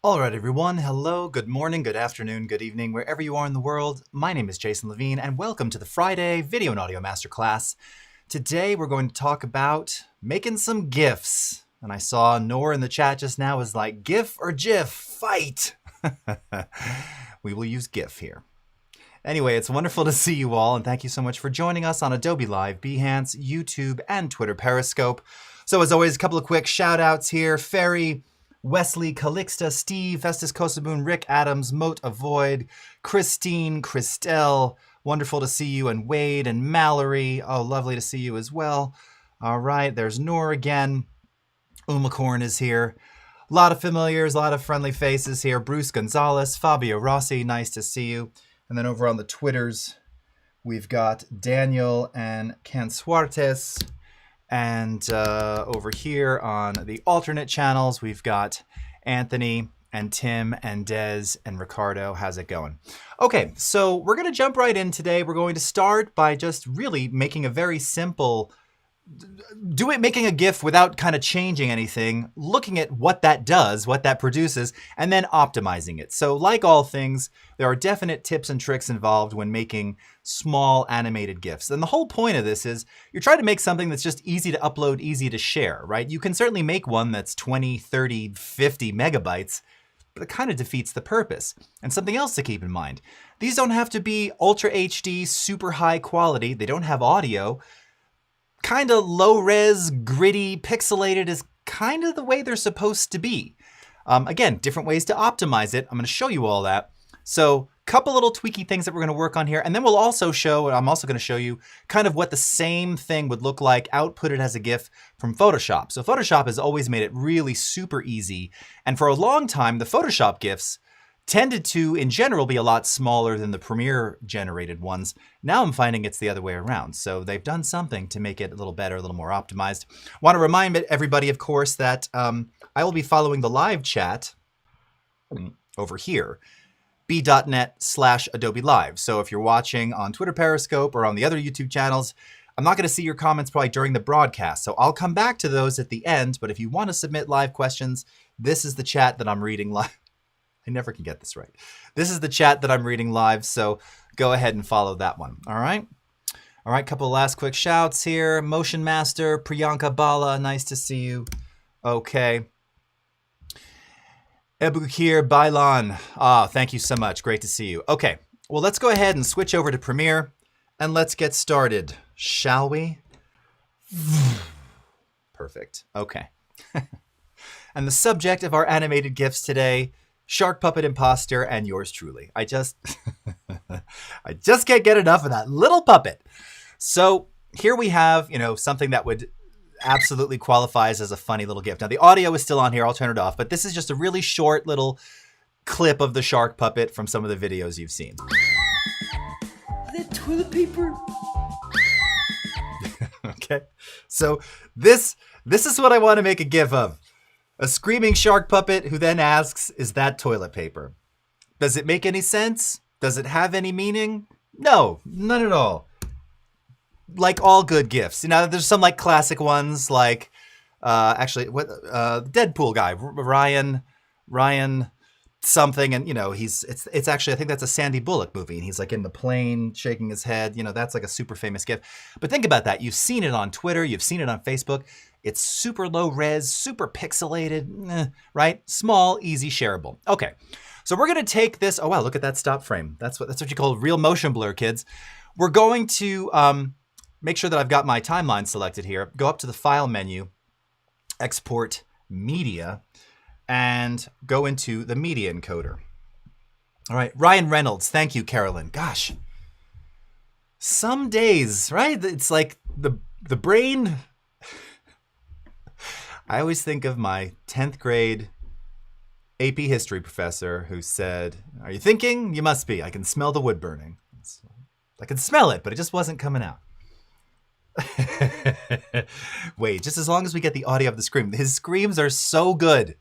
All right, everyone. Hello, good morning, good afternoon, good evening, wherever you are in the world. My name is Jason Levine, and welcome to the Friday Video and Audio Masterclass. Today, we're going to talk about making some GIFs. And I saw Noor in the chat just now was like, GIF or GIF, fight! We will use GIF here. Anyway, it's wonderful to see you all, and thank you so much for joining us on Adobe Live, Behance, YouTube, and Twitter Periscope. So as always, a couple of quick shout-outs here. Ferry, Wesley, Calixta, Steve, Festus Kosaboon, Rick Adams, Moat Avoid, Christine, Christelle, wonderful to see you, and Wade and Mallory. Oh, lovely to see you as well. All right, there's Noor again. Umacorn is here. A lot of familiars, a lot of friendly faces here. Bruce Gonzalez, Fabio Rossi, nice to see you. And then over on the Twitters, we've got Daniel and Ken Suartes. And over here on the alternate channels, we've got Anthony and Tim and Des and Ricardo. How's it going? Okay, so we're going to jump right in today. We're going to start by just really making a very simple, making a GIF without kind of changing anything, looking at what that does, what that produces, and then optimizing it. So like all things, there are definite tips and tricks involved when making small animated GIFs. And the whole point of this is you're trying to make something that's just easy to upload, easy to share, right? You can certainly make one that's 20, 30, 50 megabytes, but it kind of defeats the purpose. And something else to keep in mind, these don't have to be Ultra HD, super high quality. They don't have audio. Kind of low-res, gritty, pixelated is kind of the way they're supposed to be. Again, different ways to optimize it. I'm going to show you all that. So a couple little tweaky things that we're going to work on here. And then we'll also I'm also going to show you kind of what the same thing would look like outputted as a GIF from Photoshop. So Photoshop has always made it really super easy. And for a long time, the Photoshop GIFs tended to, in general, be a lot smaller than the Premiere generated ones. Now I'm finding it's the other way around. So they've done something to make it a little better, a little more optimized. Want to remind everybody, of course, that I will be following the live chat over here, b.net/Adobe Live. So if you're watching on Twitter Periscope or on the other YouTube channels, I'm not going to see your comments probably during the broadcast. So I'll come back to those at the end. But if you want to submit live questions, this is the chat that I'm reading live. I never can get this right. This is the chat that I'm reading live, so go ahead and follow that one. All right? All right, couple of last quick shouts here. Motion Master, Priyanka Bala, nice to see you. Okay. Ebukir Bailan, thank you so much. Great to see you. Okay, well, let's go ahead and switch over to Premiere, and let's get started, shall we? Perfect. Okay. And the subject of our animated GIFs today, Shark Puppet Imposter, and yours truly. I just can't get enough of that little puppet. So here we have, something that would absolutely qualifies as a funny little GIF. Now the audio is still on here. I'll turn it off, but this is just a really short little clip of the shark puppet from some of the videos you've seen. That toilet paper. Okay, so this is what I want to make a GIF of. A screaming shark puppet who then asks, is that toilet paper? Does it make any sense? Does it have any meaning? No, none at all. Like all good GIFs. There's some like classic ones like, Deadpool guy, Ryan something. And, it's actually, I think that's a Sandy Bullock movie. And he's like in the plane shaking his head. That's like a super famous GIF. But think about that. You've seen it on Twitter. You've seen it on Facebook. It's super low res, super pixelated, right? Small, easy, shareable. Okay, so we're gonna take this. Oh wow, look at that stop frame. That's what you call real motion blur, kids. We're going to make sure that I've got my timeline selected here. Go up to the File menu, Export Media, and go into the Media Encoder. All right, Ryan Reynolds. Thank you, Carolyn. Gosh, some days, right? It's like the brain. I always think of my 10th grade AP history professor who said, are you thinking? You must be. I can smell the wood burning. I can smell it, but it just wasn't coming out. Wait, just as long as we get the audio of the scream. His screams are so good.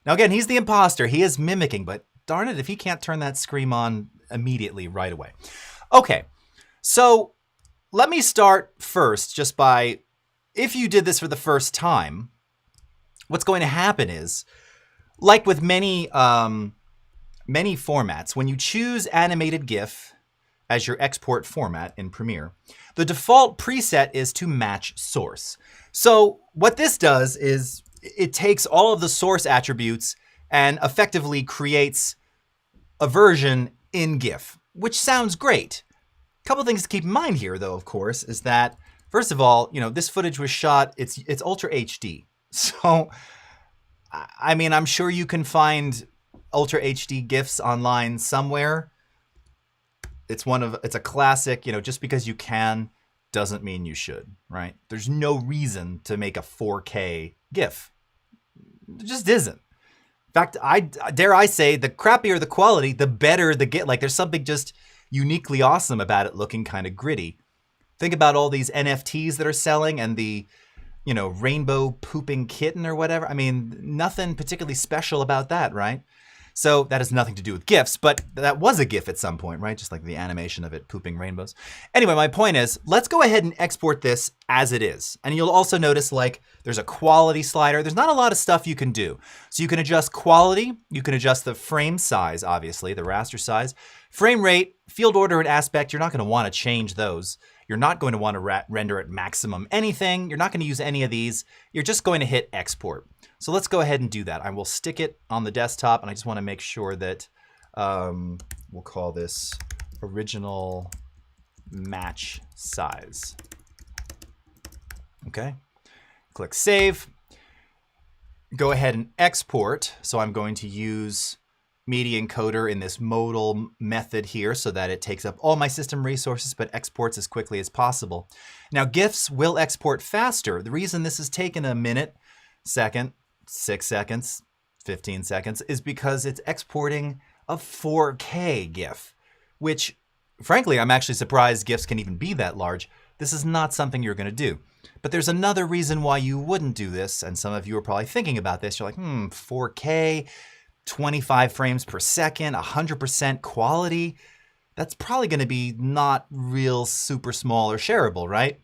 Now, again, he's the imposter. He is mimicking, but darn it if he can't turn that scream on immediately right away. Okay, so let me start first just by, if you did this for the first time, what's going to happen is like with many formats, when you choose animated GIF as your export format in Premiere, the default preset is to match source. So what this does is it takes all of the source attributes and effectively creates a version in GIF, which sounds great. A couple things to keep in mind here, though, of course, is that, first of all, this footage was shot, it's Ultra HD. So, I mean, I'm sure you can find Ultra HD GIFs online somewhere. It's a classic, just because you can doesn't mean you should, right? There's no reason to make a 4K GIF. There just isn't. In fact, dare I say, the crappier the quality, the better the GIF. Like, there's something just uniquely awesome about it looking kind of gritty. Think about all these NFTs that are selling and the, rainbow pooping kitten or whatever. I mean, nothing particularly special about that, right? So that has nothing to do with GIFs, but that was a GIF at some point, right? Just like the animation of it pooping rainbows. Anyway, my point is, let's go ahead and export this as it is. And you'll also notice, like, there's a quality slider. There's not a lot of stuff you can do. So you can adjust quality. You can adjust the frame size, obviously, the raster size. Frame rate, field order, and aspect, you're not going to want to change those. You're not going to want to render at maximum anything. You're not going to use any of these. You're just going to hit export. So let's go ahead and do that. I will stick it on the desktop, and I just want to make sure that we'll call this original match size. Okay. Click Save. Go ahead and export. So I'm going to use Media Encoder in this modal method here so that it takes up all my system resources but exports as quickly as possible. Now, GIFs will export faster. The reason this has taken a minute, second, 6 seconds, 15 seconds is because it's exporting a 4K GIF, which, frankly, I'm actually surprised GIFs can even be that large. This is not something you're going to do. But there's another reason why you wouldn't do this, and some of you are probably thinking about this. You're like, 4K, 25 frames per second, 100% quality. That's probably going to be not real super small or shareable, right?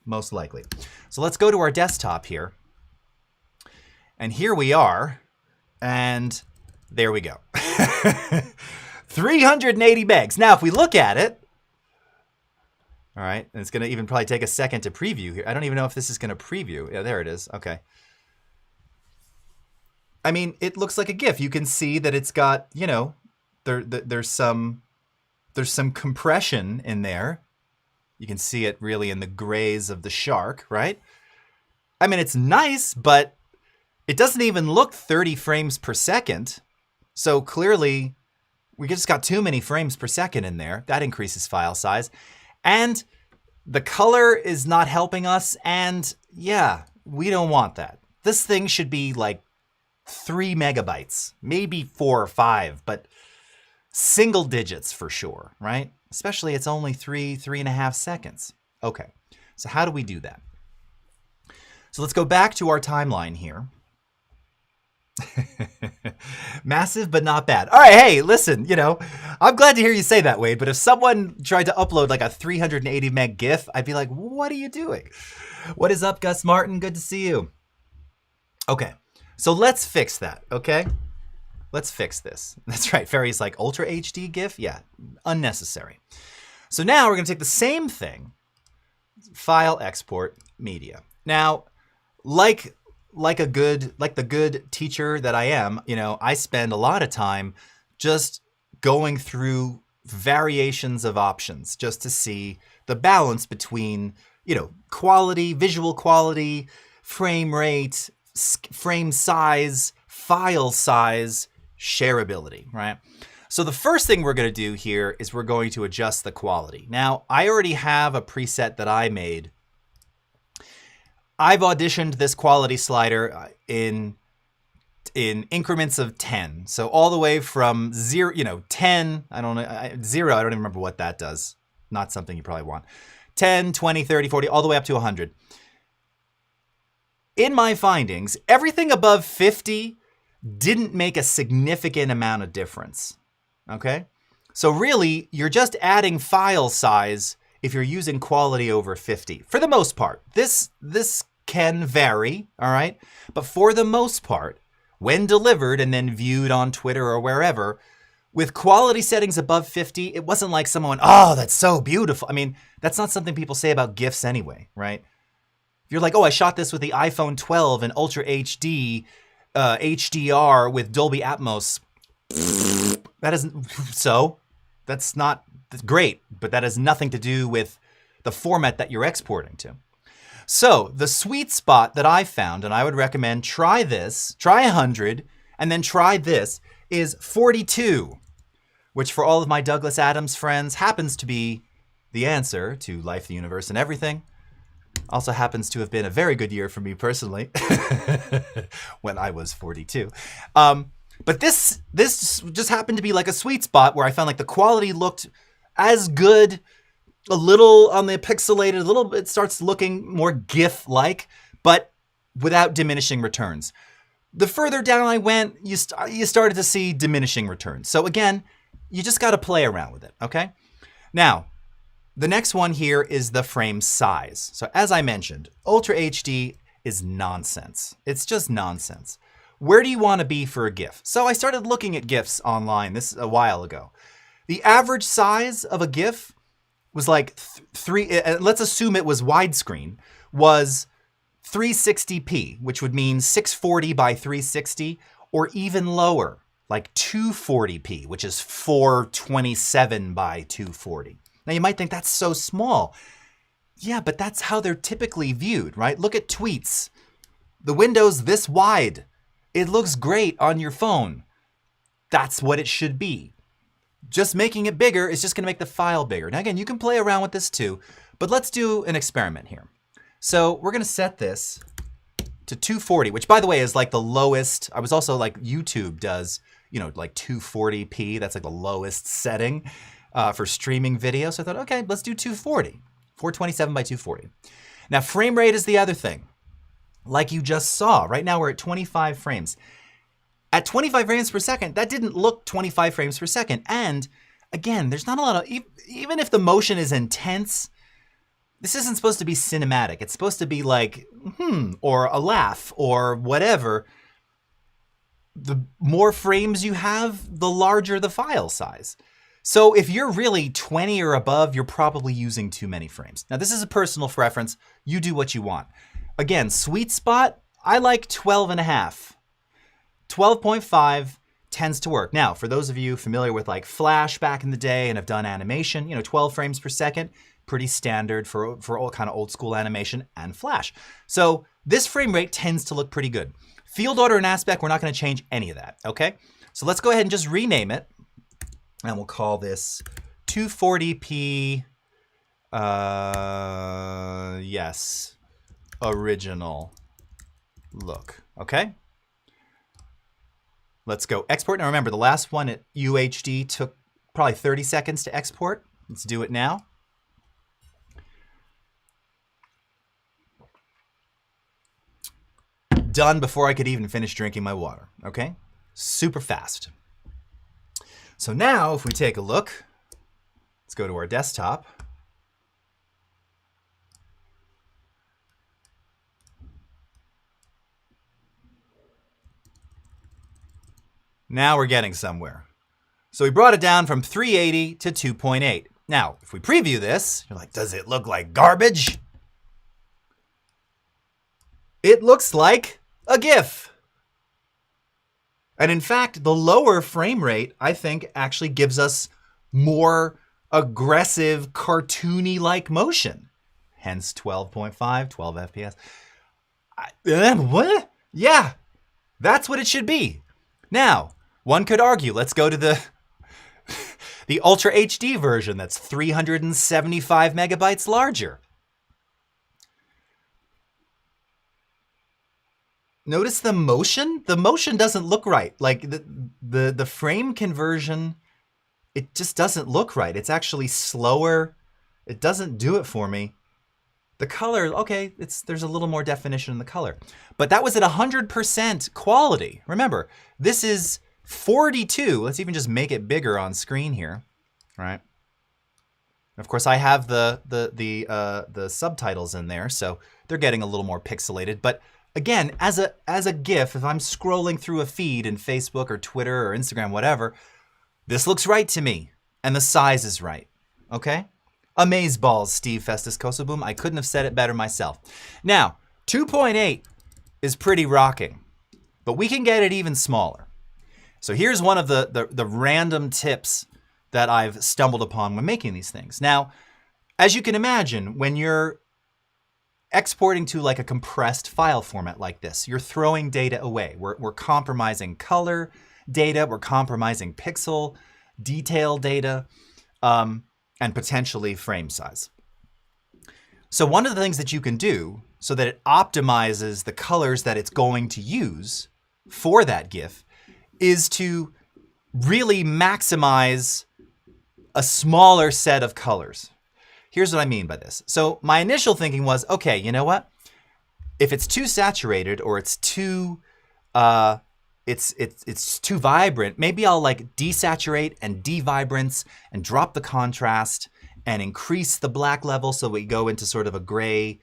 Most likely. So let's go to our desktop here. And here we are. And there we go. 380 megs. Now, if we look at it, all right, and it's going to even probably take a second to preview here. I don't even know if this is going to preview. Yeah, there it is. Okay. I mean, it looks like a GIF. You can see that it's got, there's some compression in there. You can see it really in the grays of the shark, right? I mean, it's nice, but it doesn't even look 30 frames per second. So clearly, we just got too many frames per second in there. That increases file size. And the color is not helping us. And yeah, we don't want that. This thing should be like 3 megabytes, maybe 4 or 5, but single digits for sure, right? Especially it's only 3.5 seconds. Okay, so how do we do that? So let's go back to our timeline here. Massive, but not bad. All right, hey, listen, I'm glad to hear you say that, Wade, but if someone tried to upload like a 380 meg GIF, I'd be like, what are you doing? What is up, Gus Martin? Good to see you. Okay, so let's fix that, okay? Let's fix this. That's right, Ferry's like, Ultra HD GIF? Yeah, unnecessary. So now we're gonna take the same thing, file, export, media. Now, like the good teacher that I am, I spend a lot of time just going through variations of options just to see the balance between, quality, visual quality, frame rate, frame size, file size, shareability, right? So the first thing we're going to do here is we're going to adjust the quality. Now, I already have a preset that I made. I've auditioned this quality slider in increments of 10. So all the way from 10, I don't know, 0, I don't even remember what that does. Not something you probably want. 10, 20, 30, 40, all the way up to 100. In my findings, everything above 50 didn't make a significant amount of difference, okay? So really, you're just adding file size if you're using quality over 50, for the most part. This can vary, all right? But for the most part, when delivered and then viewed on Twitter or wherever, with quality settings above 50, it wasn't like someone, oh, that's so beautiful. I mean, that's not something people say about GIFs anyway, right? If you're like, oh, I shot this with the iPhone 12 in Ultra HD, HDR with Dolby Atmos, that isn't, so that's not great, but that has nothing to do with the format that you're exporting to. So the sweet spot that I found, and I would recommend try this, try 100, and then try this, is 42, which for all of my Douglas Adams friends happens to be the answer to life, the universe, and everything. Also happens to have been a very good year for me personally when I was 42. But this just happened to be like a sweet spot where I found like the quality looked as good, a little on the pixelated, a little bit starts looking more GIF-like, but without diminishing returns. The further down I went, you started to see diminishing returns. So again, you just got to play around with it, okay? Now, the next one here is the frame size. So as I mentioned, Ultra HD is nonsense. It's just nonsense. Where do you want to be for a GIF? So I started looking at GIFs online this a while ago. The average size of a GIF was like let's assume it was widescreen, was 360p, which would mean 640 by 360, or even lower, like 240p, which is 427 by 240. Now you might think that's so small. Yeah, but that's how they're typically viewed, right? Look at tweets. The window's this wide. It looks great on your phone. That's what it should be. Just making it bigger is just gonna make the file bigger. Now again, you can play around with this too, but let's do an experiment here. So we're gonna set this to 240, which by the way is like the lowest. I was also like YouTube does, you know, like 240p. That's like the lowest setting for streaming video. So I thought, okay, let's do 240, 427 by 240. Now frame rate is the other thing. Like you just saw, right now we're at 25 frames. At 25 frames per second, that didn't look 25 frames per second. And again, there's not a lot of, even if the motion is intense, this isn't supposed to be cinematic. It's supposed to be like, or a laugh or whatever. The more frames you have, the larger the file size. So if you're really 20 or above, you're probably using too many frames. Now this is a personal preference. You do what you want. Again, sweet spot, I like 12 and a half. 12.5 tends to work. Now, for those of you familiar with like Flash back in the day and have done animation, 12 frames per second, pretty standard for all kind of old school animation and Flash. So this frame rate tends to look pretty good. Field order and aspect, we're not going to change any of that, okay? So let's go ahead and just rename it. And we'll call this 240p, yes, original look, okay? Let's go export. Now remember, the last one at UHD took probably 30 seconds to export. Let's do it now. Done before I could even finish drinking my water, okay? Super fast. So now if we take a look, let's go to our desktop. Now we're getting somewhere. So we brought it down from 380 to 2.8. Now, if we preview this, you're like, does it look like garbage? It looks like a GIF. And in fact, the lower frame rate, I think, actually gives us more aggressive, cartoony-like motion. Hence 12.5, 12 FPS. What? Yeah, that's what it should be. Now, one could argue, let's go to the Ultra HD version that's 375 megabytes larger. Notice the motion? The motion doesn't look right. Like the frame conversion, it just doesn't look right. It's actually slower. It doesn't do it for me. The color, okay, there's a little more definition in the color. But that was at 100% quality. Remember, this is 42. Let's even just make it bigger on screen here, right? Of course, I have the subtitles in there, so they're getting a little more pixelated. But again, as a GIF, if I'm scrolling through a feed in Facebook or Twitter or Instagram, whatever, this looks right to me, and the size is right, okay? Amazeballs, Steve Festus Kosoboom. I couldn't have said it better myself. Now, 2.8 is pretty rocking, but we can get it even smaller. So here's one of the random tips that I've stumbled upon when making these things. Now, as you can imagine, when you're exporting to like a compressed file format like this, you're throwing data away. We're compromising color data, we're compromising pixel detail data, and potentially frame size. So one of the things that you can do so that it optimizes the colors that it's going to use for that GIF is to really maximize a smaller set of colors. Here's what I mean by this. So my initial thinking was, okay, you know what? If it's too saturated or it's too it's too vibrant, maybe I'll like desaturate and devibrance and drop the contrast and increase the black level so we go into sort of a gray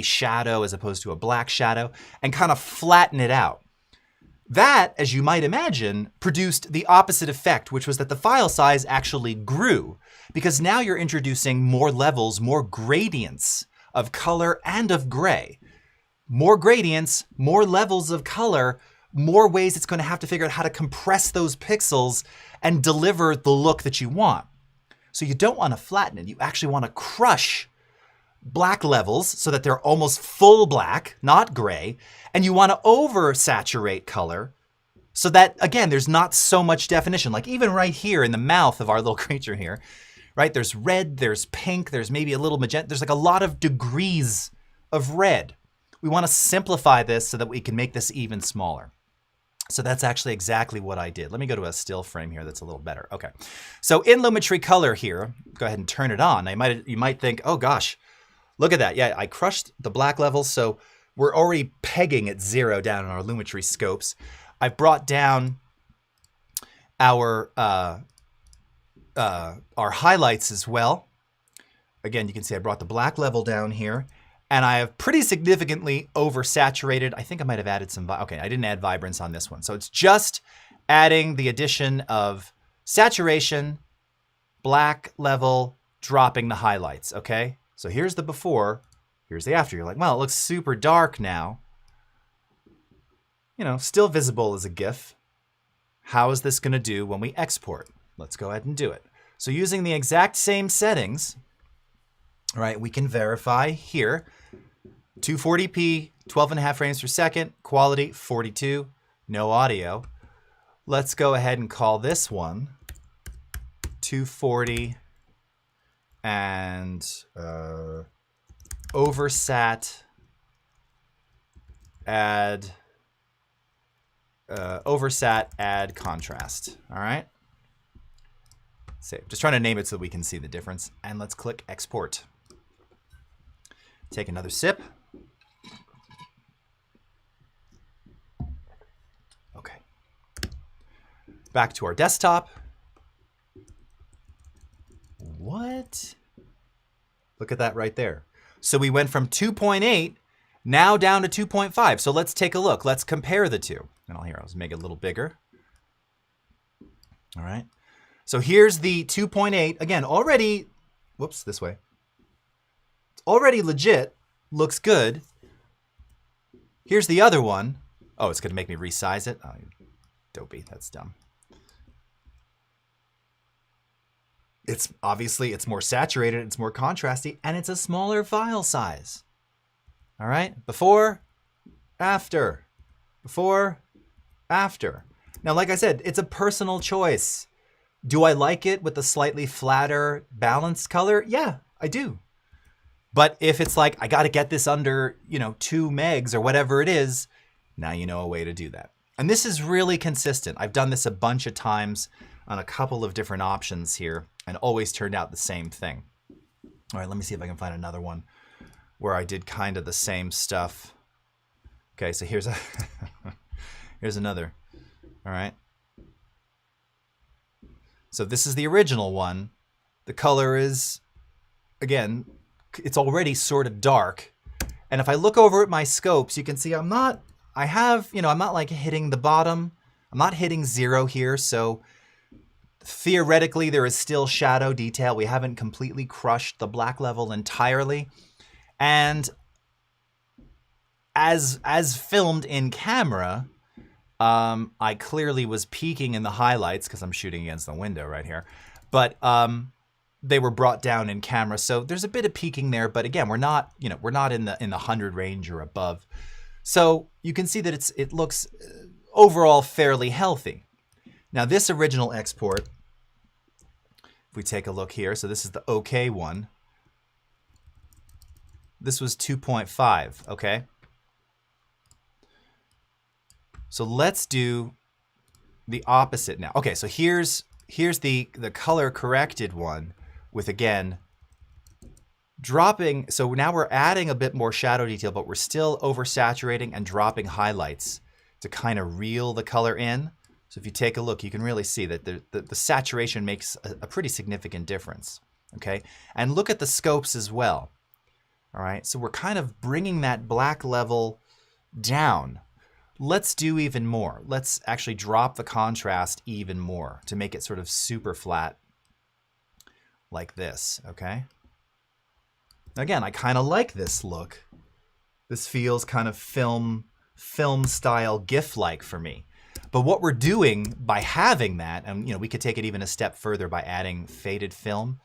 shadow as opposed to a black shadow, and kind of flatten it out. That, as you might imagine, produced the opposite effect, which was that the file size actually grew, because now you're introducing more levels, more gradients of color and of gray. More gradients, more levels of color, more ways it's going to have to figure out how to compress those pixels and deliver the look that you want. So you don't want to flatten it. You actually want to crush black levels so that they're almost full black, not gray, and you want to oversaturate color so that, again, there's not so much definition. Like even right here in the mouth of our little creature here, right? There's red, there's pink, there's maybe a little magenta. There's like a lot of degrees of red. We want to simplify this so that we can make this even smaller. So that's actually exactly what I did. Let me go to a still frame here that's a little better. Okay. So in Lumetri Color here, go ahead and turn it on. You might think, oh gosh, look at that. Yeah, I crushed the black levels, so we're already pegging at 0 down in our Lumetri scopes. I've brought down our highlights as well. Again, you can see I brought the black level down here, and I have pretty significantly oversaturated. I think I might have added some, okay, I didn't add vibrance on this one. So it's just adding the addition of saturation, black level, dropping the highlights, okay? So here's the before, here's the after. You're like, well, it looks super dark now. You know, still visible as a GIF. How is this gonna do when we export? Let's go ahead and do it. So using the exact same settings, right, we can verify here, 240p, 12.5 frames per second, quality 42, no audio. Let's go ahead and call this one 240 and oversat, add contrast. All right. Save. Just trying to name it so that we can see the difference. And let's click export. Take another sip. Okay. Back to our desktop. What? Look at that right there. So we went from 2.8 now down to 2.5. So let's take a look. Let's compare the two. And I'll make it a little bigger. All right. So here's the 2.8. Again, already, whoops, this way. It's already legit. Looks good. Here's the other one. Oh, it's going to make me resize it. Oh, dopey. That's dumb. It's obviously, it's more saturated, it's more contrasty, and it's a smaller file size. All right, before, after, before, after. Now, like I said, it's a personal choice. Do I like it with a slightly flatter, balanced color? Yeah, I do. But if it's like, I got to get this under, 2 megs or whatever it is, now you know a way to do that. And this is really consistent. I've done this a bunch of times on a couple of different options here and always turned out the same thing. All right, let me see if I can find another one where I did kind of the same stuff. Okay, so here's here's another. All right. So this is the original one. The color is, again, it's already sort of dark. And if I look over at my scopes, you can see I'm not like hitting the bottom. I'm not hitting 0 here. So theoretically, there is still shadow detail. We haven't completely crushed the black level entirely. And as filmed in camera, I clearly was peaking in the highlights because I'm shooting against the window right here. But they were brought down in camera, so there's a bit of peaking there. But again, we're not in the 100 range or above. So you can see that it looks overall fairly healthy. Now this original export, if we take a look here, so this is the OK one. This was 2.5, okay? So let's do the opposite now. Okay, so here's the color corrected one with, again, dropping. So now we're adding a bit more shadow detail, but we're still oversaturating and dropping highlights to kind of reel the color in. So if you take a look, you can really see that the saturation makes a pretty significant difference, okay? And look at the scopes as well, all right? So we're kind of bringing that black level down. Let's do even more. Let's actually drop the contrast even more to make it sort of super flat like this, okay? Again, I kind of like this look. This feels kind of film style GIF-like for me. But what we're doing by having that, and we could take it even a step further by adding faded film.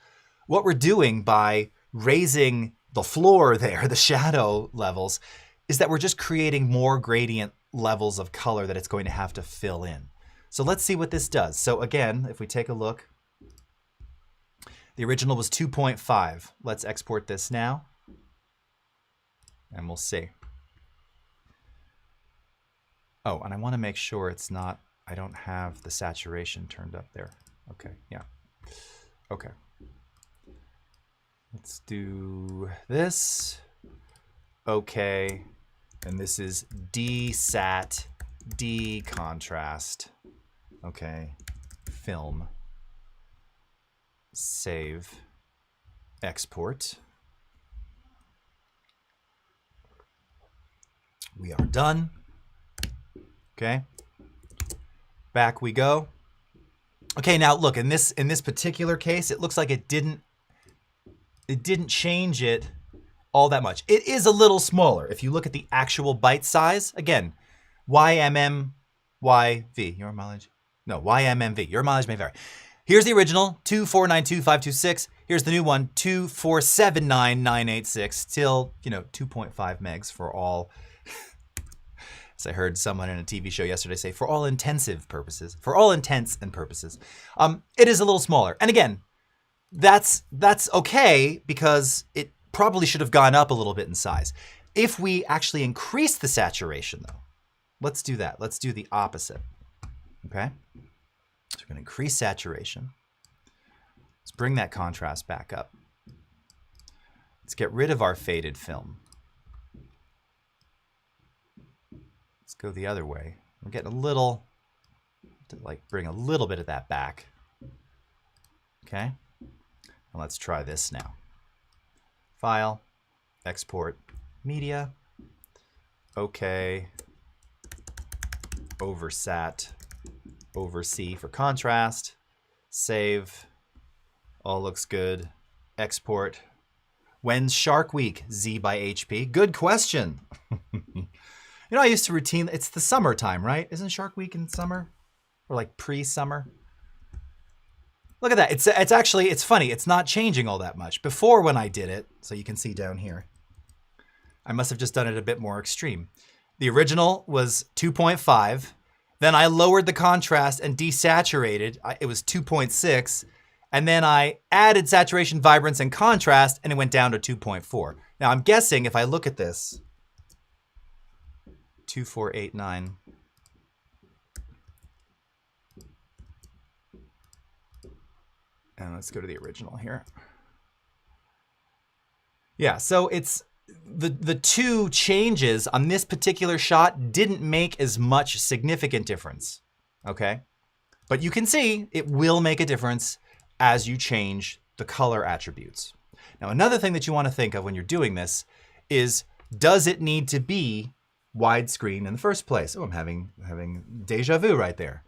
What we're doing by raising the floor there, the shadow levels, is that we're just creating more gradient levels of color that it's going to have to fill in. So let's see what this does. So again, if we take a look, the original was 2.5. Let's export this now, and we'll see. Oh, and I want to make sure it's not, I don't have the saturation turned up there. Okay, yeah. Okay. Let's do this. Okay. And this is desat, decontrast. Okay. Film. Save. Export. We are done. Okay. Back we go. Okay, now look, in this particular case, it looks like it didn't change it all that much. It is a little smaller. If you look at the actual byte size, again, YMMYV, your mileage? No, YMMV, your mileage may vary. Here's the original, 2492526. Here's the new one, 2479986, till, 2.5 megs for all. As I heard someone in a TV show yesterday say, for all intensive purposes, for all intents and purposes. It is a little smaller. And again, that's okay because it probably should have gone up a little bit in size. If we actually increase the saturation though, let's do that. Let's do the opposite, okay? So we're gonna increase saturation. Let's bring that contrast back up. Let's get rid of our faded film. Let's go the other way. We're getting a little, bring a little bit of that back. Okay, and let's try this now. File, export, media, okay, oversat, oversee for contrast, save, all looks good, export. When's Shark Week? Z by HP. Good question. I used to routine, it's the summertime, right? Isn't Shark Week in summer? Or like pre-summer? Look at that. It's actually, it's funny. It's not changing all that much. Before when I did it, so you can see down here, I must have just done it a bit more extreme. The original was 2.5. Then I lowered the contrast and desaturated. It was 2.6. And then I added saturation, vibrance, and contrast, and it went down to 2.4. Now I'm guessing if I look at this, 2489. And let's go to the original here. Yeah, so it's the two changes on this particular shot didn't make as much significant difference, okay? But you can see it will make a difference as you change the color attributes. Now, another thing that you want to think of when you're doing this is Does it need to be widescreen in the first place? Oh, I'm having deja vu right there.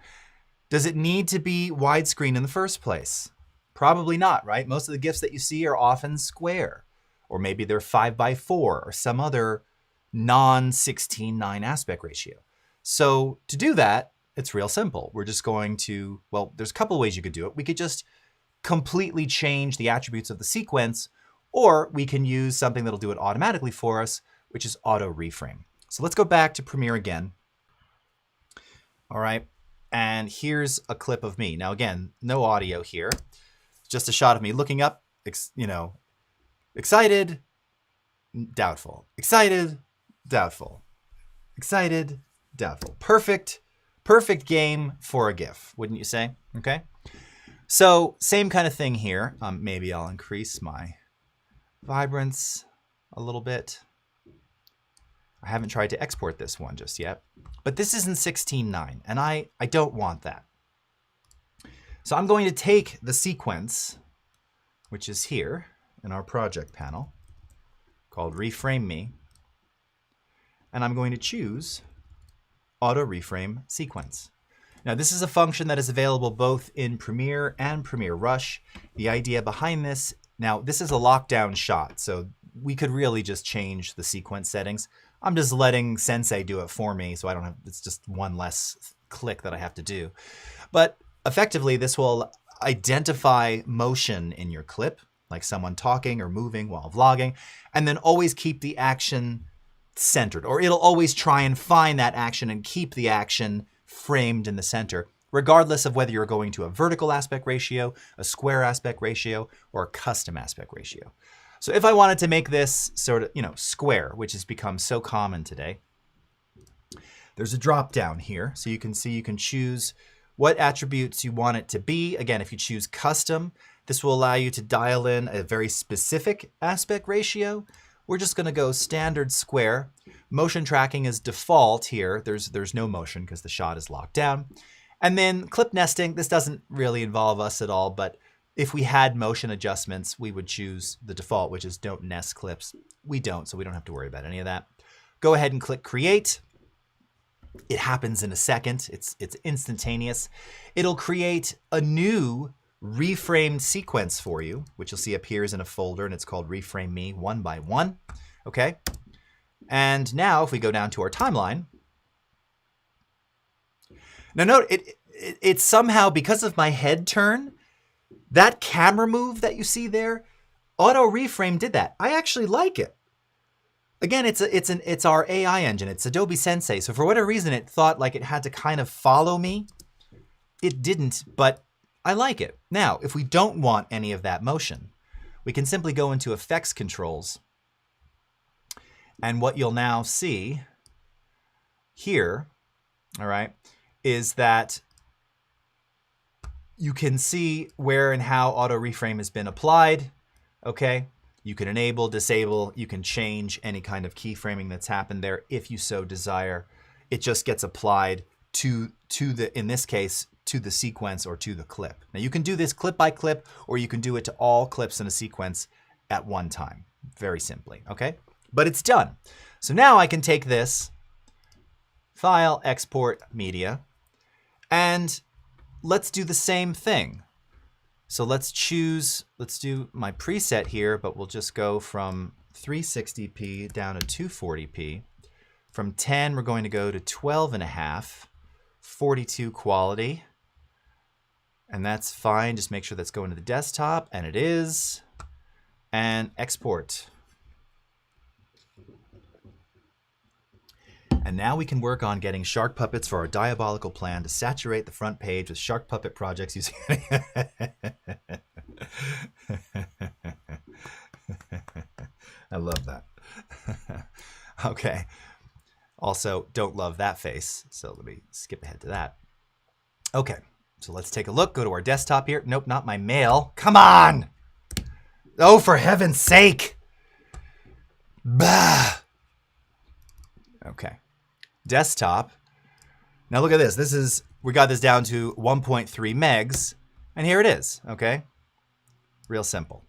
Does it need to be widescreen in the first place? Probably not, right? Most of the GIFs that you see are often square, or maybe they're 5:4 or some other non-16:9 aspect ratio. So to do that, it's real simple. We're just going to, well, there's a couple of ways you could do it. We could just completely change the attributes of the sequence, or we can use something that'll do it automatically for us, which is auto reframe. So let's go back to Premiere again. All right, and here's a clip of me. Now again, no audio here, just a shot of me looking up, excited, doubtful, excited, doubtful, excited, doubtful. Perfect game for a GIF, wouldn't you say? Okay. So same kind of thing here. Maybe I'll increase my vibrance a little bit. I haven't tried to export this one just yet, but this is in 16:9, and I don't want that. So I'm going to take the sequence, which is here in our project panel, called Reframe Me, and I'm going to choose Auto Reframe Sequence. Now this is a function that is available both in Premiere and Premiere Rush. The idea behind this, now this is a lockdown shot, so we could really just change the sequence settings. I'm just letting Sensei do it for me, so I don't have, it's just one less click that I have to do. But effectively, this will identify motion in your clip, like someone talking or moving while vlogging, and then always keep the action centered, or it'll always try and find that action and keep the action framed in the center, regardless of whether you're going to a vertical aspect ratio, a square aspect ratio, or a custom aspect ratio. So if I wanted to make this sort of, square, which has become so common today, there's a drop down here. So you can see you can choose what attributes you want it to be. Again, if you choose custom, this will allow you to dial in a very specific aspect ratio. We're just going to go standard square. Motion tracking is default here. There's no motion because the shot is locked down. And then clip nesting, this doesn't really involve us at all, but if we had motion adjustments, we would choose the default, which is don't nest clips. We don't, so we don't have to worry about any of that. Go ahead and click create. It happens in a second. It's instantaneous. It'll create a new reframed sequence for you, which you'll see appears in a folder, and it's called Reframe Me 1x1. Okay. And now if we go down to our timeline, now note it somehow, because of my head turn, that camera move that you see there, auto reframe did that. I actually like it. Again, it's our AI engine. It's Adobe Sensei. So for whatever reason, it thought like it had to kind of follow me. It didn't, but I like it. Now, if we don't want any of that motion, we can simply go into Effects Controls. And what you'll now see here, all right, is that you can see where and how auto reframe has been applied. Okay, you can enable, disable, you can change any kind of keyframing that's happened there if you so desire. It just gets applied to the, in this case, to the sequence or to the clip. Now you can do this clip by clip, or you can do it to all clips in a sequence at one time, very simply, okay? But it's done. So now I can take this, file, export media, and let's do the same thing. So let's do my preset here, but we'll just go from 360p down to 240p. From 10, we're going to go to 12.5, 42 quality. And that's fine. Just make sure that's going to the desktop, and it is. And export. And now we can work on getting shark puppets for our diabolical plan to saturate the front page with shark puppet projects using I love that. Okay. Also, don't love that face, so let me skip ahead to that. Okay, so let's take a look. Go to our desktop here. Nope, not my mail. Come on! Oh, for heaven's sake! Bah! Okay. Desktop. Now look at this. We got this down to 1.3 megs, and here it is, okay? Real simple.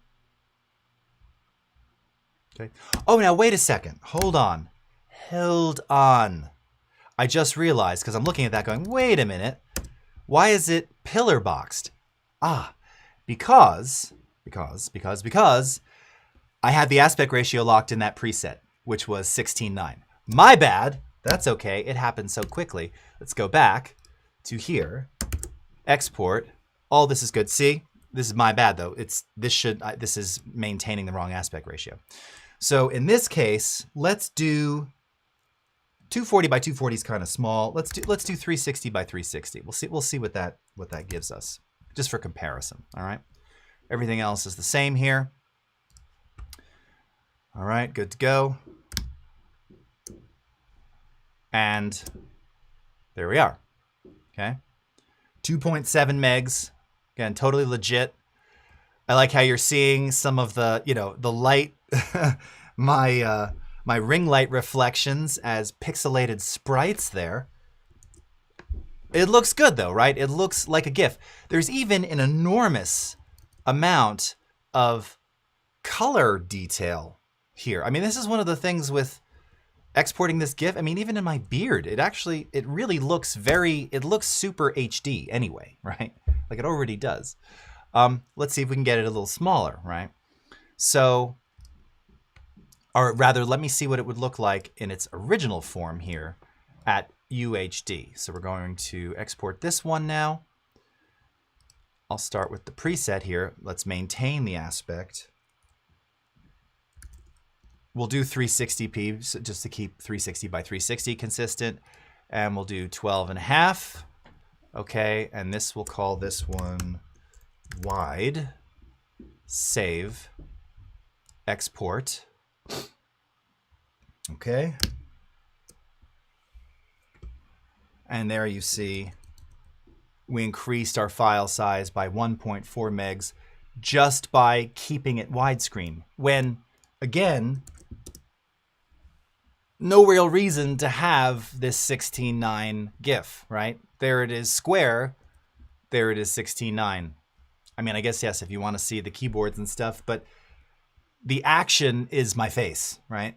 Okay. Oh, now wait a second. Hold on. Held on. I just realized, because I'm looking at that going, wait a minute. Why is it pillar boxed? Ah, because I had the aspect ratio locked in that preset, which was 16:9. My bad. That's okay. It happened so quickly. Let's go back to here. Export. All this is good. See, this is my bad though. This is maintaining the wrong aspect ratio. So in this case, let's do 240 by 240 is kind of small. Let's do 360 by 360. We'll see what that gives us, just for comparison. All right. Everything else is the same here. All right, good to go. And there we are. Okay. 2.7 megs. Again, totally legit. I like how you're seeing some of the, the light, my ring light reflections as pixelated sprites there. It looks good though, right? It looks like a GIF. There's even an enormous amount of color detail here. I mean, this is one of the things with exporting this GIF. I mean, even in my beard, it really looks it looks super HD anyway, right? Like it already does. Let's see if we can get it a little smaller, right? So, or rather, let me see what it would look like in its original form here at UHD. So we're going to export this one now. I'll start with the preset here. Let's maintain the aspect. We'll do 360p so just to keep 360 by 360 consistent. And we'll do 12.5. Okay, and we'll call this one wide. Save. Export. Okay. And there you see we increased our file size by 1.4 megs just by keeping it widescreen. When, again, no real reason to have this 16:9 GIF, right? There it is square, there it is 16:9. I mean, I guess, yes, if you want to see the keyboards and stuff, but the action is my face, right?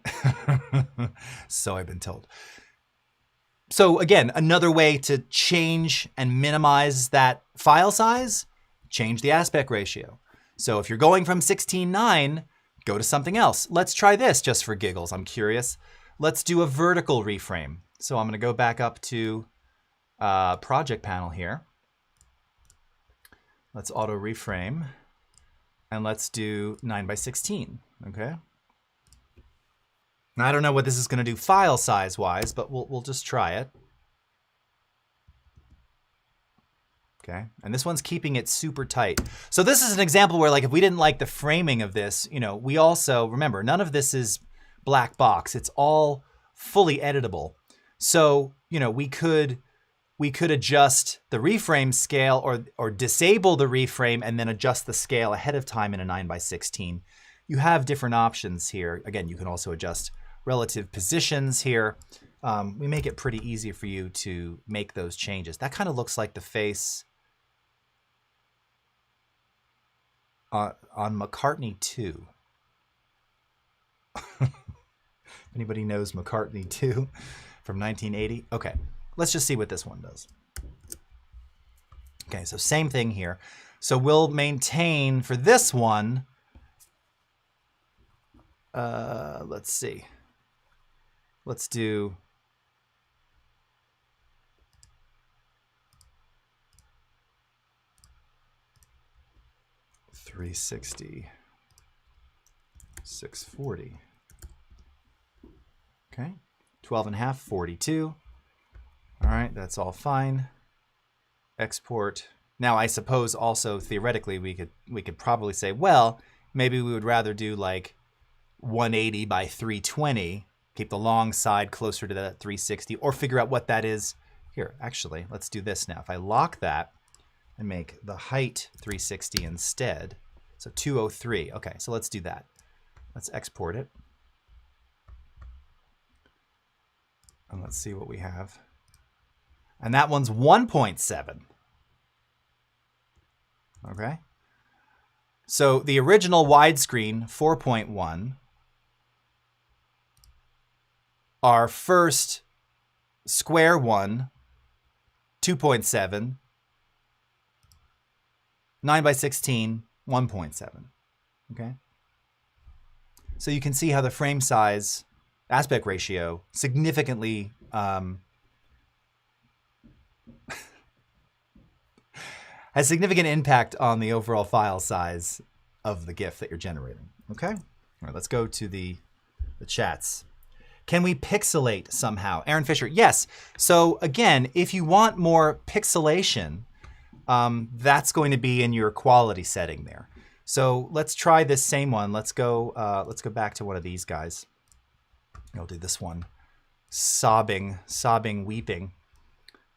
So I've been told. So again, another way to change and minimize that file size, change the aspect ratio. So if you're going from 16:9, go to something else. Let's try this just for giggles. I'm curious. Let's do a vertical reframe. So I'm going to go back up to project panel here. Let's auto reframe. And let's do 9:16, okay? Now, I don't know what this is going to do file size wise, but we'll just try it. Okay, and this one's keeping it super tight. So this is an example where, like, if we didn't like the framing of this, we also, remember, none of this is black box. It's all fully editable. So, we could adjust the reframe scale or disable the reframe and then adjust the scale ahead of time in a 9:16. You have different options here. Again, you can also adjust relative positions here. We make it pretty easy for you to make those changes. That kind of looks like the face on McCartney 2. Anybody knows McCartney 2 from 1980? Okay, let's just see what this one does. Okay, so same thing here. So we'll maintain for this one, let's see. Let's do $360, $640. Okay, 12.5, 42. All right, that's all fine. Export. Now, I suppose also theoretically we could probably say, well, maybe we would rather do like 180 by 320, keep the long side closer to that 360, or figure out what that is. Here, actually, let's do this now. If I lock that and make the height 360 instead, so 203. Okay, so let's do that. Let's export it. And let's see what we have. And that one's 1.7. Okay. So the original widescreen, 4.1. our first square one, 2.7, 9 by 16, 1.7. Okay. So you can see how the frame size aspect ratio significantly has significant impact on the overall file size of the GIF that you're generating. Okay? All right, let's go to the chats. Can we pixelate somehow? Aaron Fisher, yes. So again, if you want more pixelation, that's going to be in your quality setting there. So let's try this same one. Let's go back to one of these guys. I'll do this one. Sobbing, weeping.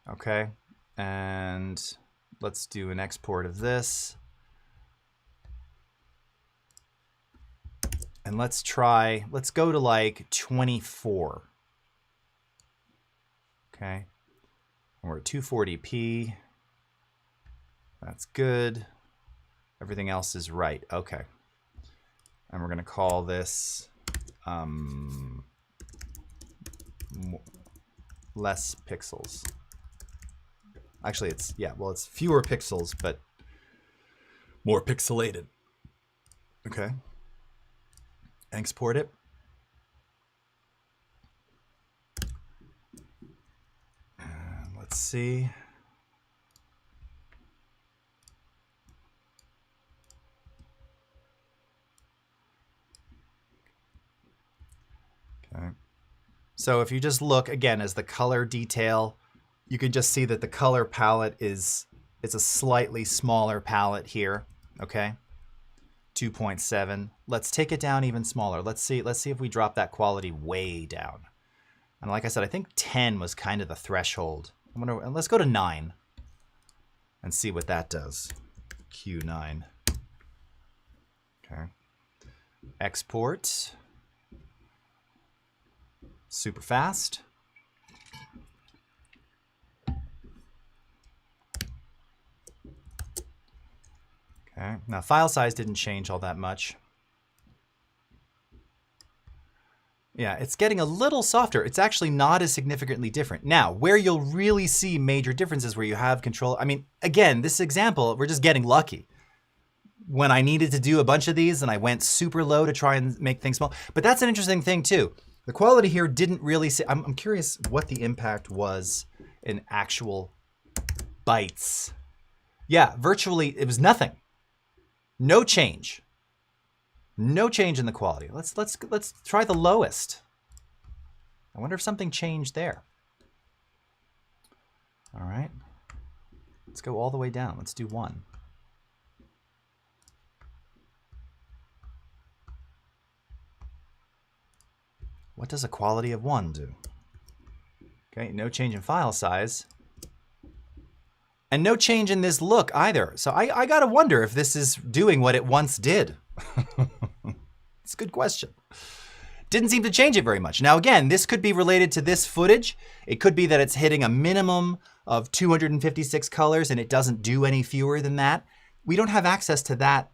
Okay, and let's do an export of this. And let's go to like 24. Okay, we're at 240p. That's good. Everything else is right. Okay. And we're going to call this less pixels. Actually, it's fewer pixels, but more pixelated. Okay. Export it. And let's see. Okay. So if you just look again as the color detail, you can just see that the color palette it's a slightly smaller palette here. Okay. 2.7. Let's take it down even smaller. Let's see if we drop that quality way down. And like I said, I think 10 was kind of the threshold. Let's go to 9 and see what that does. Q9. Okay. Export. Super fast. Okay. Now file size didn't change all that much. Yeah, it's getting a little softer. It's actually not as significantly different. Now, where you'll really see major differences where you have control. I mean, again, this example, we're just getting lucky. When I needed to do a bunch of these and I went super low to try and make things small. But that's an interesting thing too. The quality here didn't really say, I'm curious what the impact was in actual bytes. Yeah, virtually it was nothing. No change. No change in the quality. Let's try the lowest. I wonder if something changed there. All right. Let's go all the way down. Let's do 1. What does a quality of 1 do? Okay, no change in file size. And no change in this look either. So I gotta wonder if this is doing what it once did. It's a good question. Didn't seem to change it very much. Now again, this could be related to this footage. It could be that it's hitting a minimum of 256 colors and it doesn't do any fewer than that. We don't have access to that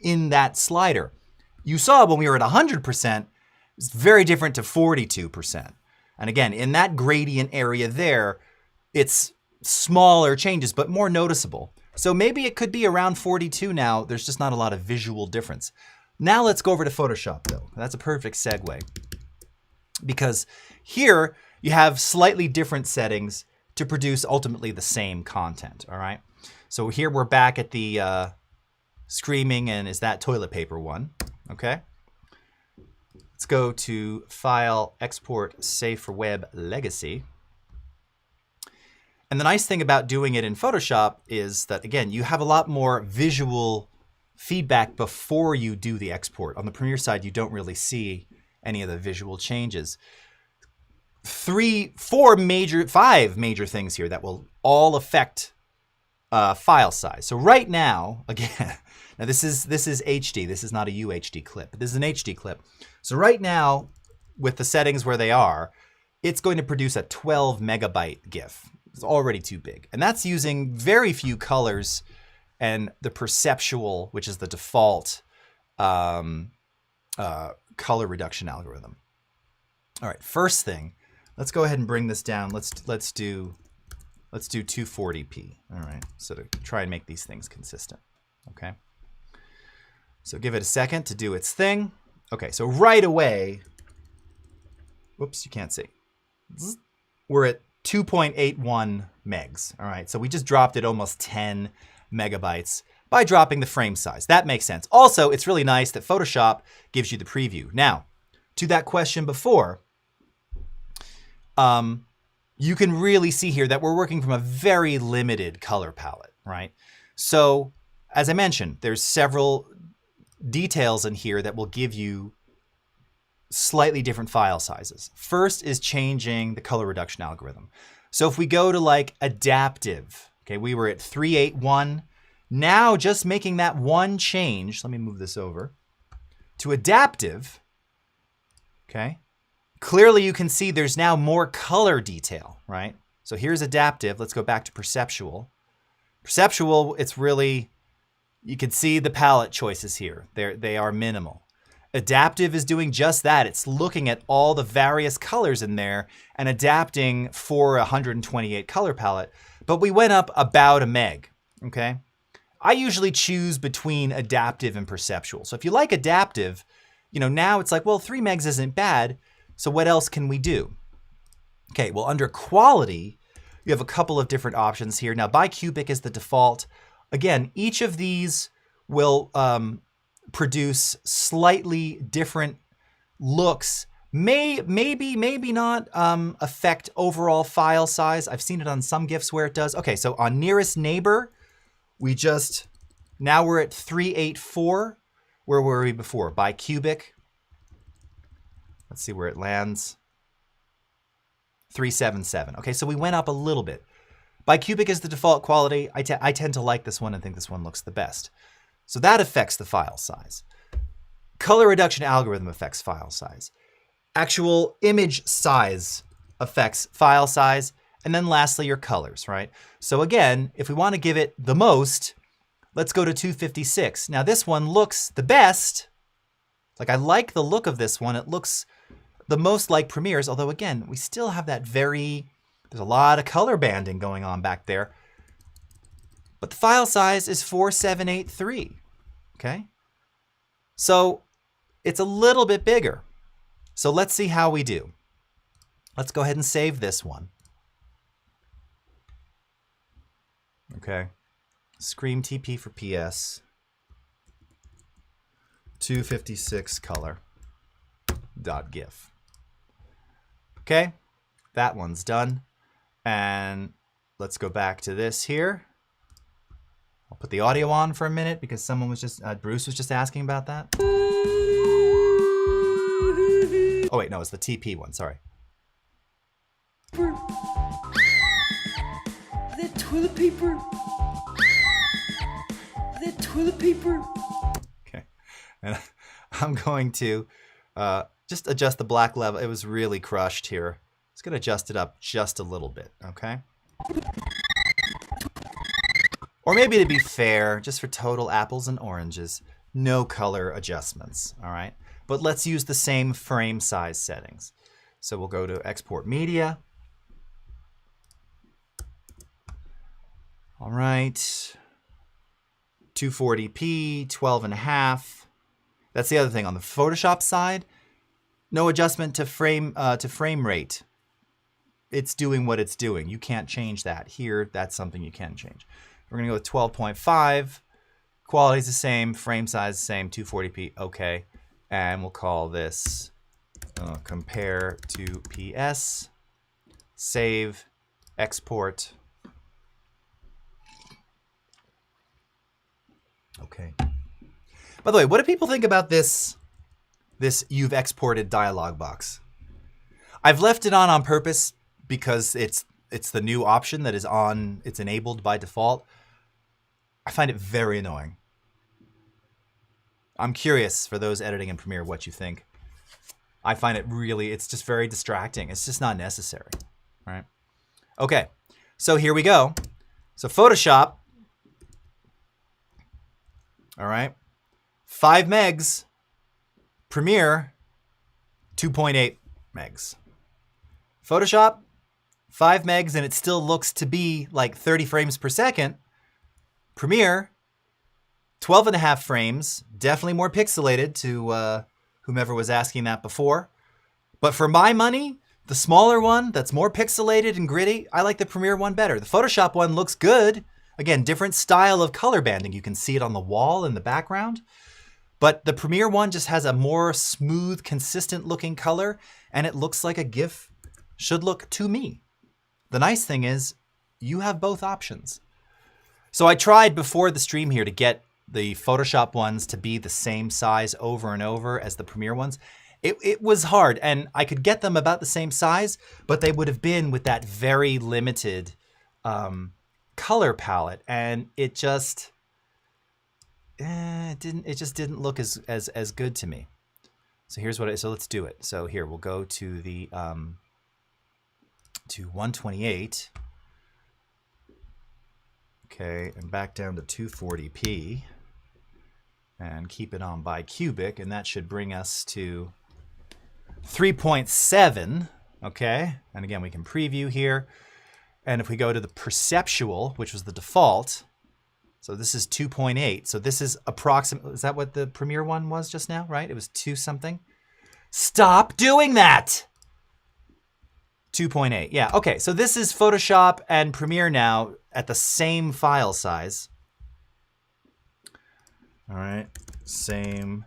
in that slider. You saw when we were at 100%, it's very different to 42%. And again, in that gradient area there, it's smaller changes, but more noticeable. So maybe it could be around 42 now. There's just not a lot of visual difference. Now let's go over to Photoshop though. That's a perfect segue. Because here you have slightly different settings to produce ultimately the same content, all right? So here we're back at the screaming and is that toilet paper one, okay? Let's go to File, Export, Save for Web, Legacy. And the nice thing about doing it in Photoshop is that, again, you have a lot more visual feedback before you do the export. On the Premiere side, you don't really see any of the visual changes. 5 major things here that will all affect file size. So right now, again, now this is HD. This is not a UHD clip. This is an HD clip. So right now, with the settings where they are, it's going to produce a 12 megabyte GIF. It's already too big. And that's using very few colors and the perceptual, which is the default color reduction algorithm. All right, first thing, let's go ahead and bring this down. Let's do 240p. All right, so to try and make these things consistent. Okay. So give it a second to do its thing. Okay, so right away, whoops, you can't see. We're at 2.81 megs. All right, so we just dropped it almost 10 megabytes by dropping the frame size. That makes sense. Also, it's really nice that Photoshop gives you the preview. Now, to that question before, you can really see here that we're working from a very limited color palette, right? So, as I mentioned, there's several details in here that will give you slightly different file sizes. First is changing the color reduction algorithm. So if we go to like adaptive, okay, we were at 381. Now just making that one change, let me move this over, to adaptive, okay, clearly you can see there's now more color detail, right? So here's adaptive, let's go back to perceptual. Perceptual, it's really, you can see the palette choices here. They are minimal. Adaptive is doing just that. It's looking at all the various colors in there and adapting for a 128 color palette. But we went up about a meg, okay? I usually choose between adaptive and perceptual. So if you like adaptive, you know, now it's like, well, 3 megs isn't bad. So what else can we do? Okay, well, under quality, you have a couple of different options here. Now, bicubic is the default. Again, each of these will produce slightly different looks. Maybe not affect overall file size. I've seen it on some GIFs where it does. Okay, so on nearest neighbor, now we're at 384. Where were we before? Bicubic. Let's see where it lands. 377. Okay, so we went up a little bit. Bicubic is the default quality. I tend to like this one and think this one looks the best. So that affects the file size. Color reduction algorithm affects file size. Actual image size affects file size. And then lastly, your colors, right? So again, if we want to give it the most, let's go to 256. Now this one looks the best. Like I like the look of this one. It looks the most like Premiere's, although again, we still have that there's a lot of color banding going on back there. But the file size is 4783, okay? So it's a little bit bigger. So let's see how we do. Let's go ahead and save this one. Okay, Scream TP for PS, 256 color .gif. Okay, that one's done. And let's go back to this here. I'll put the audio on for a minute because someone was just, Bruce was just asking about that. Oh wait, no, it's the TP one, sorry. The toilet paper. The toilet paper. Okay, and I'm going to just adjust the black level. It was really crushed here. It's gonna adjust it up just a little bit, okay? Or maybe to be fair, just for total apples and oranges, no color adjustments, all right? But let's use the same frame size settings. So we'll go to export media. All right, 240p, 12.5. That's the other thing on the Photoshop side. No adjustment to frame rate. It's doing what it's doing. You can't change that. Here, that's something you can change. We're gonna go with 12.5. Quality's the same, frame size the same, 240p, okay. And we'll call this compare to PS, save, export. Okay. By the way, what do people think about this you've exported dialog box? I've left it on purpose because it's the new option that is on, it's enabled by default. I find it very annoying. I'm curious for those editing in Premiere what you think. I find it really, it's just very distracting. It's just not necessary, right? Okay, so here we go. So Photoshop, all right, 5 megs, Premiere, 2.8. megs. Photoshop, 5 megs, and it still looks to be like 30 frames per second. Premiere, 12 and a half frames, definitely more pixelated to whomever was asking that before. But for my money, the smaller one that's more pixelated and gritty, I like the Premiere one better. The Photoshop one looks good. Again, different style of color banding. You can see it on the wall in the background. But the Premiere one just has a more smooth, consistent looking color, and it looks like a GIF should look to me. The nice thing is, you have both options. So I tried before the stream here to get the Photoshop ones to be the same size over and over as the Premiere ones. It was hard, and I could get them about the same size, but they would have been with that very limited color palette, and it just didn't look as good to me. So here's what so let's do it. So here we'll go to the to 128. Okay, and back down to 240p, and keep it on bicubic, and that should bring us to 3.7. Okay, and again we can preview here, and if we go to the perceptual, which was the default, so this is 2.8. So this is approximately, is that what the Premiere one was just now, right? It was 2 something. Stop doing that. 2.8. Yeah, okay. So this is Photoshop and Premiere now at the same file size. All right. Same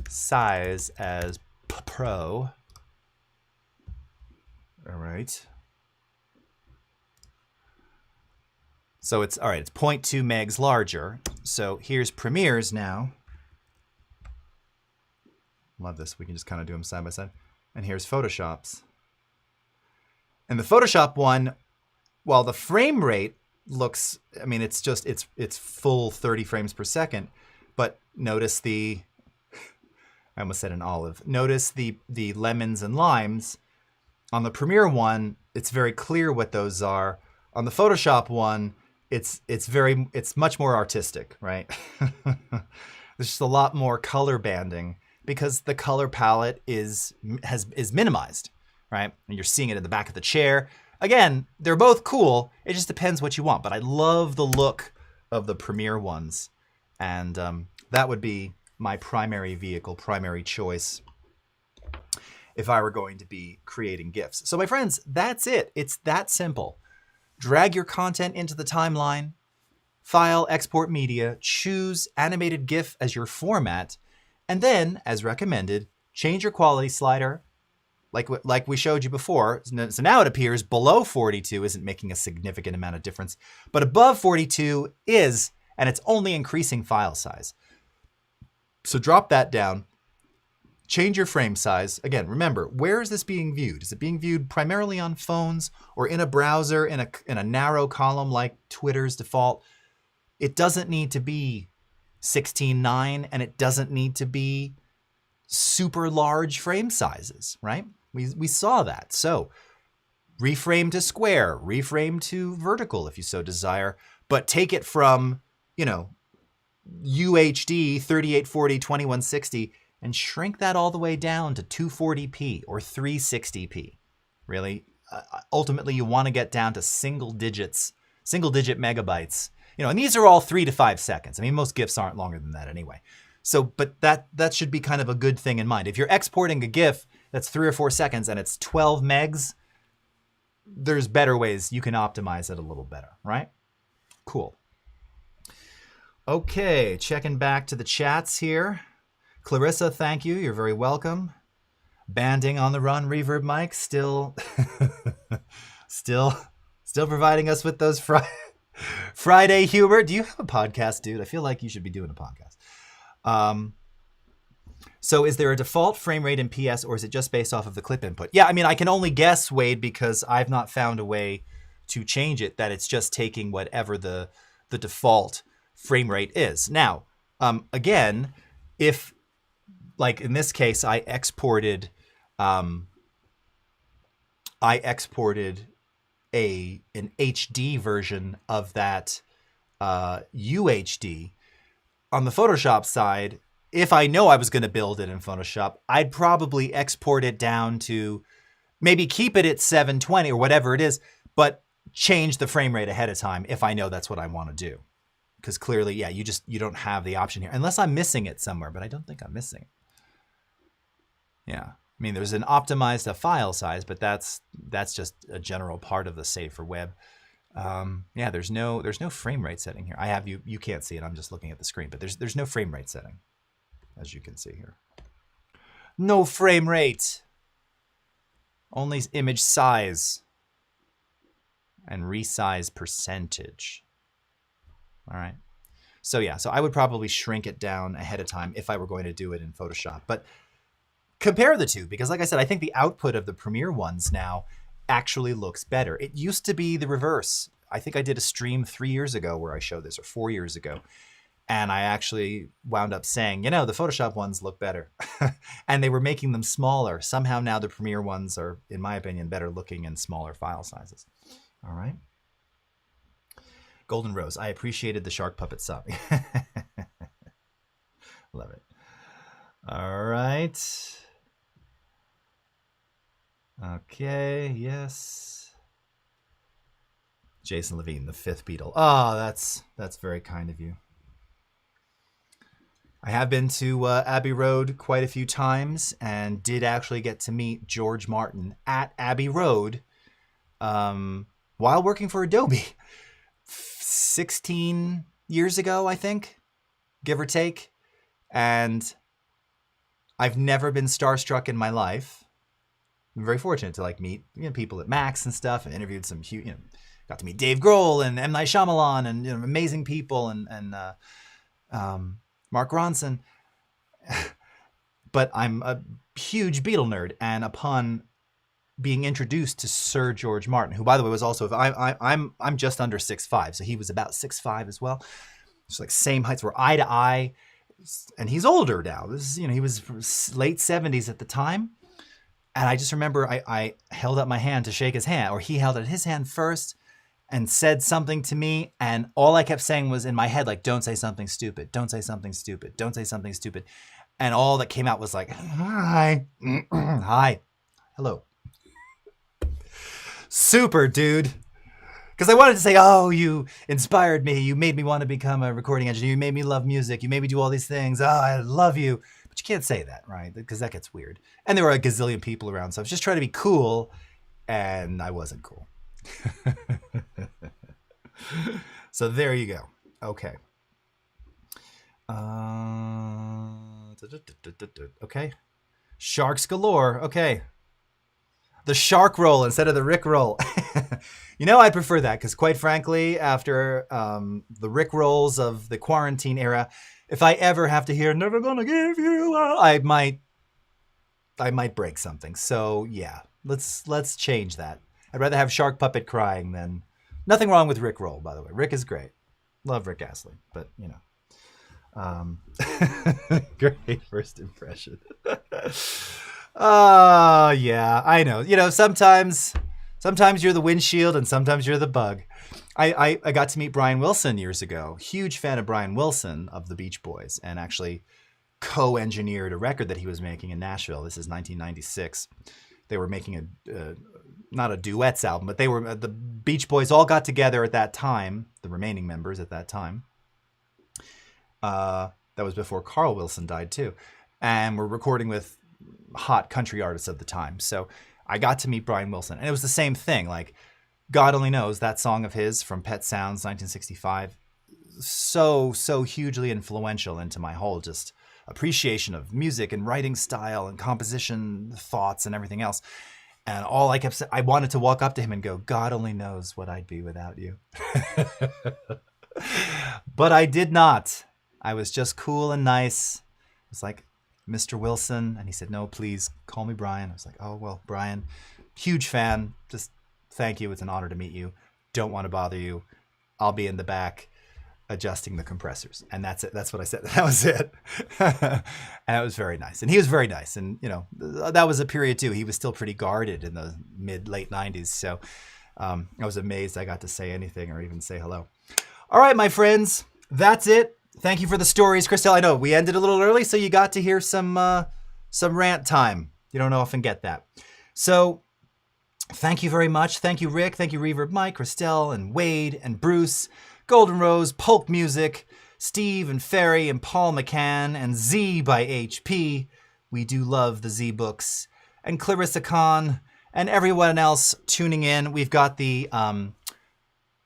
size as Pro. All right. So it's, all right, it's 0.2 megs larger. So here's Premiere's now. Love this. We can just kind of do them side by side. And here's Photoshop's. And the Photoshop one, while the frame rate looks, I mean, it's just, it's full 30 frames per second. But notice the, I almost said an olive. Notice the lemons and limes. On the Premiere one, it's very clear what those are. On the Photoshop one, it's much more artistic, right? There's just a lot more color banding because the color palette is minimized, right? And you're seeing it in the back of the chair. Again, they're both cool. It just depends what you want. But I love the look of the Premiere ones, and that would be my primary vehicle, primary choice, if I were going to be creating GIFs. So my friends, that's it. It's that simple. Drag your content into the timeline, file, export media, choose animated GIF as your format, and then, as recommended, change your quality slider, like we showed you before. So now it appears below 42 isn't making a significant amount of difference, but above 42 is, and it's only increasing file size. So drop that down. Change your frame size. Again, remember, where is this being viewed? Is it being viewed primarily on phones or in a browser in a narrow column like Twitter's default? It doesn't need to be 16:9, and it doesn't need to be super large frame sizes, right? We saw that. So reframe to square, reframe to vertical if you so desire, but take it from, you know, UHD 3840 2160 and shrink that all the way down to 240p or 360p. Really, ultimately, you want to get down to single-digit megabytes. You know, and these are all 3 to 5 seconds. I mean, most GIFs aren't longer than that anyway. So, but that should be kind of a good thing in mind. If you're exporting a GIF that's 3 or 4 seconds and it's 12 megs, there's better ways you can optimize it a little better, right? Cool. Okay, checking back to the chats here. Clarissa, thank you. You're very welcome. Banding on the run, Reverb Mike, still providing us with those Friday humor. Do you have a podcast, dude? I feel like you should be doing a podcast. So is there a default frame rate in PS, or is it just based off of the clip input? Yeah, I mean, I can only guess, Wade, because I've not found a way to change it, that it's just taking whatever the default frame rate is. Now, again, if, like in this case, I exported an HD version of that UHD. On the Photoshop side, if I know I was going to build it in Photoshop, I'd probably export it down to maybe keep it at 720 or whatever it is, but change the frame rate ahead of time if I know that's what I want to do. Because clearly, yeah, you don't have the option here. Unless I'm missing it somewhere, but I don't think I'm missing it. Yeah. I mean, there's an optimized file size, but that's just a general part of the save for web. Yeah, there's no frame rate setting here. I have you can't see it. I'm just looking at the screen, but there's no frame rate setting, as you can see here. No frame rate. Only image size and resize percentage. All right. So yeah, so I would probably shrink it down ahead of time if I were going to do it in Photoshop. But compare the two, because like I said, I think the output of the Premiere ones now actually looks better. It used to be the reverse. I think I did a stream 3 years ago where I showed this, or 4 years ago. And I actually wound up saying, the Photoshop ones look better. And they were making them smaller. Somehow now the Premiere ones are, in my opinion, better looking in smaller file sizes. All right. Golden Rose, I appreciated the shark puppet sub. Love it. All right. Okay, yes. Jason Levine, the fifth Beatle. Oh, that's very kind of you. I have been to Abbey Road quite a few times and did actually get to meet George Martin at Abbey Road while working for Adobe 16 years ago, I think, give or take. And I've never been starstruck in my life. I'm very fortunate to meet people at Max and stuff, and interviewed some huge, got to meet Dave Grohl and M. Night Shyamalan and amazing people and Mark Ronson. But I'm a huge Beatle nerd, and upon being introduced to Sir George Martin, who by the way was also I'm just under 6'5", so he was about 6'5" as well. It's like same heights, we're eye to eye, and he's older now. This is, he was late 70s at the time. And I just remember I held up my hand to shake his hand, or he held out his hand first and said something to me. And all I kept saying was in my head, don't say something stupid. Don't say something stupid. Don't say something stupid. And all that came out was hi, hi, hello. Super, dude. Because I wanted to say, oh, you inspired me. You made me want to become a recording engineer. You made me love music. You made me do all these things. Oh, I love you. But you can't say that, right? Because that gets weird. And there were a gazillion people around, so I was just trying to be cool, and I wasn't cool. So there you go. Okay. Okay. Sharks galore. Okay. The shark roll instead of the Rick roll. I prefer that because, quite frankly, after the Rick rolls of the quarantine era, if I ever have to hear "Never Gonna Give You Up," I might break something. So yeah, let's change that. I'd rather have Shark Puppet crying than nothing wrong with Rick roll, by the way. Rick is great. Love Rick Astley, but great first impression. Yeah, I know. Sometimes you're the windshield and sometimes you're the bug. I got to meet Brian Wilson years ago. Huge fan of Brian Wilson of the Beach Boys, and actually co-engineered a record that he was making in Nashville. This is 1996. They were making not a duets album, but they were the Beach Boys all got together at that time, the remaining members at that time. That was before Carl Wilson died too. And we're recording with hot country artists of the time. So I got to meet Brian Wilson, and it was the same thing. God Only Knows, that song of his from Pet Sounds, 1965, so hugely influential into my whole just appreciation of music and writing style and composition thoughts and everything else. And all I kept saying, I wanted to walk up to him and go, God only knows what I'd be without you. But I did not. I was just cool and nice. It was like, Mr. Wilson. And he said, no, please call me Brian. I was like, oh, well, Brian, huge fan. Just thank you. It's an honor to meet you. Don't want to bother you. I'll be in the back adjusting the compressors. And that's it. That's what I said. That was it. And it was very nice. And he was very nice. And, that was a period too. He was still pretty guarded in the late 90s. So I was amazed I got to say anything or even say hello. All right, my friends, that's it. Thank you for the stories, Christelle. I know we ended a little early, so you got to hear some rant time. You don't often get that. So Thank you very much. Thank you, Rick. Thank you, Reverb Mike, Christelle, and Wade, and Bruce, Golden Rose, Polk Music, Steve, and Ferry, and Paul McCann, and Z by HP. We do love the Z books. And Clarissa Khan, and everyone else tuning in. We've got the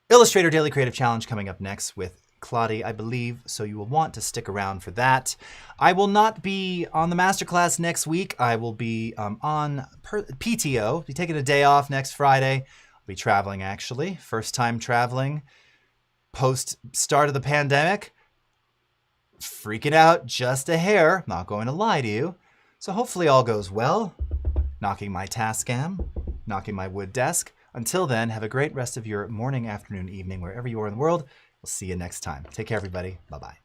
Illustrator Daily Creative Challenge coming up next with Claudia, I believe, so you will want to stick around for that. I will not be on the Masterclass next week. I will be on PTO, be taking a day off next Friday. I'll be traveling, actually. First time traveling post start of the pandemic. Freaking out just a hair, not going to lie to you. So hopefully all goes well. Knocking my Tascam, knocking my wood desk. Until then, have a great rest of your morning, afternoon, evening, wherever you are in the world. We'll see you next time. Take care, everybody. Bye-bye.